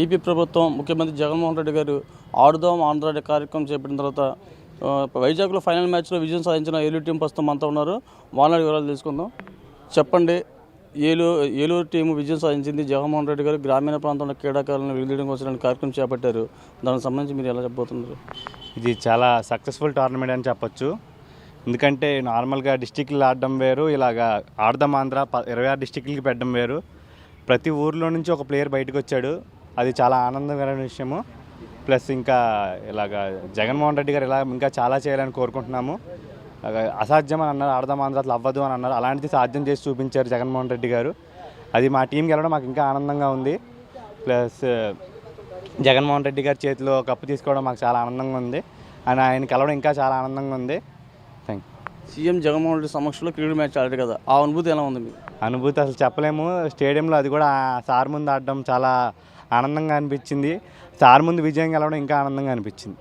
AP ప్రభుత్వం ముఖ్యమంత్రి జగన్మోహన్ రెడ్డి గారు ఆడుదాం ఆంధ్ర కార్యక్రమం చేపట్టిన తర్వాత వైజాగ్లో ఫైనల్ మ్యాచ్లో విజయం సాధించిన ఏలూరు టీం ప్రస్తుతం అంతా ఉన్నారు. వాళ్ళ వివరాలు తెలుసుకుందాం. చెప్పండి, ఏలూరు టీం విజయం సాధించింది. జగన్మోహన్ రెడ్డి గారు గ్రామీణ ప్రాంతంలో క్రీడాకారులను విలుదీయడం కోసం కార్యక్రమం చేపట్టారు. దానికి సంబంధించి మీరు ఎలా చెప్పబోతున్నారు? ఇది చాలా సక్సెస్ఫుల్ టోర్నమెంట్ అని చెప్పొచ్చు. ఎందుకంటే నార్మల్గా డిస్టిక్లు ఆడడం వేరు, ఇలాగా ఆడదాం ఆంధ్ర 26 డిస్టిక్లకి పెట్టడం వేరు. ప్రతి ఊర్లో నుంచి ఒక ప్లేయర్ బయటకు వచ్చాడు. అది చాలా ఆనందకరమైన విషయము. ప్లస్ ఇంకా ఇలాగ జగన్మోహన్ రెడ్డి గారు ఇలా ఇంకా చాలా చేయాలని కోరుకుంటున్నాము. అసాధ్యం అని అన్నారు, ఆడదాం ఆంధ్ర అసలు అవ్వదు అని అన్నారు. అలాంటిది సాధ్యం చేసి చూపించారు జగన్మోహన్ రెడ్డి గారు. అది మా టీంకి వెళ్ళడం మాకు ఇంకా ఆనందంగా ఉంది. ప్లస్ జగన్మోహన్ రెడ్డి గారి చేతిలో కప్పు తీసుకోవడం మాకు చాలా ఆనందంగా ఉంది. ఆయన కలవడం ఇంకా చాలా ఆనందంగా ఉంది. Thank you. CM Jaganmohan Reddy సమక్షంలో క్రికెట్ మ్యాచ్ ఆడారు కదా, ఆ అనుభూతి ఎలా ఉంది మీకు? అనుభూతి అసలు చెప్పలేము. స్టేడియంలో అది కూడా సార్ ముందు ఆడడం చాలా ఆనందంగా అనిపించింది. సార్ ముందు విజయం గెలవడం ఇంకా ఆనందంగా అనిపించింది.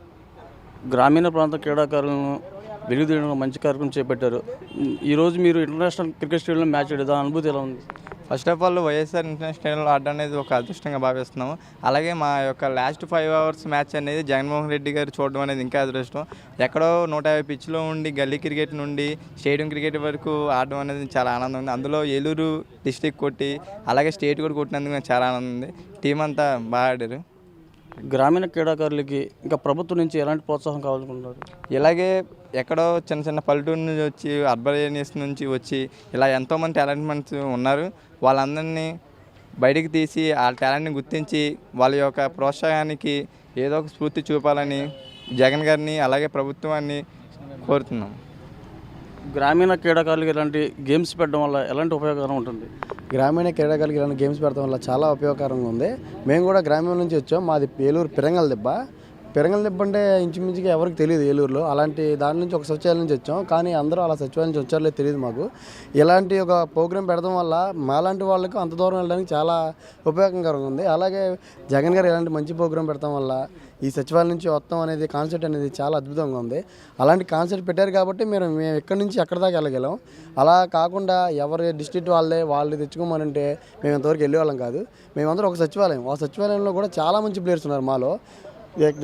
గ్రామీణ ప్రాంత క్రీడాకారులను వెలుగుదీయడంలో మంచి కార్యక్రమం చేపట్టారు. ఈరోజు మీరు ఇంటర్నేషనల్ క్రికెట్ స్టేడియంలో మ్యాచ్ ఆడారు, దాని అనుభూతి ఎలా ఉంది? First of all YSR international స్టేడియంలో ఆడడం అనేది ఒక అదృష్టంగా భావిస్తున్నాము. అలాగే మా యొక్క లాస్ట్ 5 అవర్స్ మ్యాచ్ అనేది జగన్మోహన్ రెడ్డి గారు చూడడం అనేది ఇంకా అదృష్టం. ఎక్కడో 150 పిచ్లో ఉండి గల్లీ క్రికెట్ నుండి స్టేడియం క్రికెట్ వరకు ఆడడం అనేది చాలా ఆనందం ఉంది. అందులో ఏలూరు డిస్టిక్ కొట్టి అలాగే స్టేట్ కూడా కొట్టినందుకు నాకు చాలా ఆనందం ఉంది. టీం అంతా బాగా ఆడారు. గ్రామీణ క్రీడాకారులకి ఇంకా ప్రభుత్వం నుంచి ఎలాంటి ప్రోత్సాహం కావాలనుకుంటున్నారు? ఇలాగే ఎక్కడో చిన్న చిన్న పల్లెటూరు నుంచి వచ్చి అర్బన్ ఏరియాస్ నుంచి వచ్చి ఇలా ఎంతోమంది టాలెంట్మెంట్స్ ఉన్నారు. వాళ్ళందరినీ బయటికి తీసి ఆ టాలెంట్ని గుర్తించి వాళ్ళ యొక్క ప్రోత్సాహానికి ఏదో ఒక స్ఫూర్తి చూపాలని జగన్ గారిని అలాగే ప్రభుత్వాన్ని కోరుతున్నాం. గ్రామీణ క్రీడాకారులకు ఇలాంటి గేమ్స్ పెట్టడం వల్ల ఎలాంటి ఉపయోగకరం ఉంటుంది? గ్రామీణ క్రీడాకారులకు ఇలాంటి గేమ్స్ పెట్టడం వల్ల చాలా ఉపయోగకరంగా ఉంది. మేము కూడా గ్రామీణ నుంచి వచ్చాం. మాది ఏలూరు పిరంగల దెబ్బ అంటే ఇంచుమించుగా ఎవరికి తెలియదు ఏలూరులో. అలాంటి దాని నుంచి ఒక సచివాలయం నుంచి వచ్చాం. కానీ అందరూ అలా సచివాలయం నుంచి వచ్చారో తెలియదు మాకు. ఇలాంటి ఒక ప్రోగ్రాం పెడడం వల్ల మాలాంటి వాళ్ళకు అంత దూరం వెళ్ళడానికి చాలా ఉపయోగకరంగా ఉంది. అలాగే జగన్ గారు ఇలాంటి మంచి ప్రోగ్రాం పెడతాం వల్ల ఈ సచివాలయం నుంచి వస్తాం అనేది కాన్సెప్ట్ అనేది చాలా అద్భుతంగా ఉంది. అలాంటి కాన్సెప్ట్ పెట్టారు కాబట్టి మేము ఎక్కడి నుంచి ఎక్కడి దాకా వెళ్ళగలం. అలా కాకుండా ఎవరి డిస్ట్రిక్ట్ వాళ్ళు తెచ్చుకోమనంటే మేము ఇంతవరకు వెళ్ళేవాళ్ళం కాదు. మేమందరం ఒక సచివాలయం. ఆ సచివాలయంలో కూడా చాలా మంచి ప్లేయర్స్ ఉన్నారు మాలో.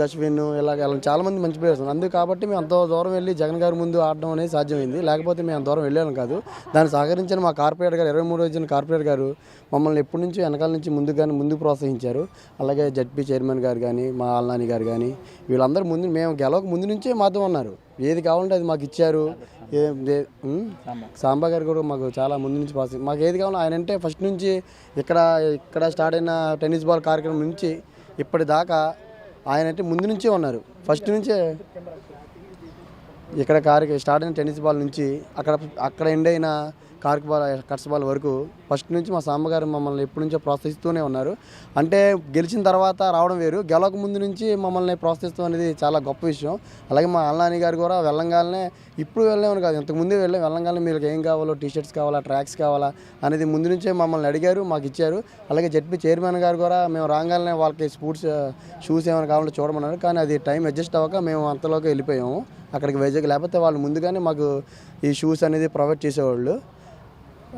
అశ్విన్ ఇలాగ చాలామంది మంచి ప్లేయర్స్ ఉన్నారు. అందుకు కాబట్టి మేము అంత దూరం వెళ్ళి జగన్ గారి ముందు ఆడడం అనేది సాధ్యమైంది. లేకపోతే మేము అంత దూరం వెళ్ళాం కాదు. దాన్ని సహకరించిన మా కార్పొరేటర్ గారు 23 వచ్చిన కార్పొరేటర్ గారు మమ్మల్ని ఎప్పటి నుంచో వెనకాల నుంచి ముందుకు ప్రోత్సహించారు. అలాగే జడ్పీ చైర్మన్ గారు కానీ మా ఆల్నాని గారు కానీ వీళ్ళందరూ మేము గెలవక ముందు నుంచే మాతో ఉన్నారు. ఏది కావాలంటే అది మాకు ఇచ్చారు. సాంబా గారు కూడా మాకు చాలా ముందు నుంచి మాకు ఏది కావాలో ఆయన అంటే ఫస్ట్ నుంచి ఇక్కడ స్టార్ట్ అయిన టెన్నిస్ బాల్ కార్యక్రమం నుంచి ఇప్పటిదాకా ఆయన అంటే ముందు నుంచే ఉన్నారు. ఫస్ట్ నుంచే ఇక్కడ స్టార్ట్ అయిన టెన్నిస్ బాల్ నుంచి అక్కడ ఎండ్ అయిన కట్స్ బాల్ వరకు ఫస్ట్ నుంచి మా సాంబగారు మమ్మల్ని ఎప్పటి నుంచో ప్రోత్సహిస్తూనే ఉన్నారు. అంటే గెలిచిన తర్వాత రావడం వేరు, గెలవక ముందు నుంచి మమ్మల్ని ప్రోత్సహిస్తూ అనేది చాలా గొప్ప విషయం. అలాగే మా అల్లాని గారు కూడా వెళ్ళంగానే ఇప్పుడు వెళ్ళామని కాదు, ఇంతకుముందే వెళ్ళంగానే మీకు ఏం కావాలో, టీషర్ట్స్ కావాలా, ట్రాక్స్ కావాలా అనేది ముందు నుంచే మమ్మల్ని అడిగారు, మాకు ఇచ్చారు. అలాగే జడ్పీ చైర్మన్ గారు కూడా మేము రాగానే వాళ్ళకి స్పోర్ట్స్ షూస్ ఏమైనా కావాలంటే చూడమన్నారు. కానీ అది టైం అడ్జస్ట్ అవ్వక మేము అంతలోకి వెళ్ళిపోయాము అక్కడికి వైజాగ్. లేకపోతే వాళ్ళు ముందుగానే మాకు ఈ షూస్ అనేది ప్రొవైడ్ చేసేవాళ్ళు.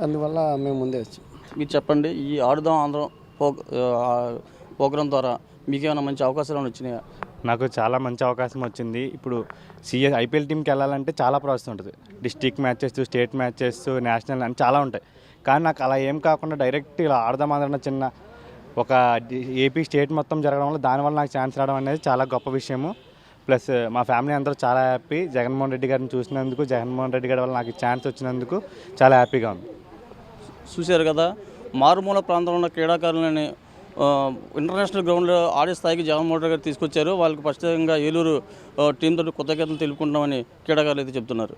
అందువల్ల మేము ముందే వచ్చాం. మీరు చెప్పండి, ఈ ఆడుదాం ఆంధ్ర ప్రోగ్రాం ద్వారా మీకు ఏమైనా మంచి అవకాశాలు వచ్చినాయా? నాకు చాలా మంచి అవకాశం వచ్చింది. ఇప్పుడు ఐపీఎల్ టీంకి వెళ్ళాలంటే చాలా ప్రాసెస్ ఉంటుంది. District matches, state matches, national అని చాలా ఉంటాయి. కానీ నాకు అలా ఏం కాకుండా డైరెక్ట్ ఇలా ఆడదాం ఆంధ్ర చిన్న ఒక ఏపీ స్టేట్ మొత్తం జరగడం వల్ల దానివల్ల నాకు ఛాన్స్ రావడం అనేది చాలా గొప్ప విషయము. ప్లస్ మా ఫ్యామిలీ అందరూ చాలా హ్యాపీ. జగన్మోహన్ రెడ్డి గారిని చూసినందుకు, జగన్మోహన్ రెడ్డి గారి వల్ల నాకు ఛాన్స్ వచ్చినందుకు చాలా హ్యాపీగా ఉంది. చూశారు కదా, మారుమూల ప్రాంతంలో ఉన్న క్రీడాకారులని ఇంటర్నేషనల్ గ్రౌండ్లో ఆడే స్థాయికి జగన్మోహన్ రెడ్డి గారు తీసుకొచ్చారు. వాళ్ళకి ప్రత్యేకంగా ఏలూరు టీంతో కృతజ్ఞతలు తెలుపుకుంటామని క్రీడాకారులు అయితే చెప్తున్నారు.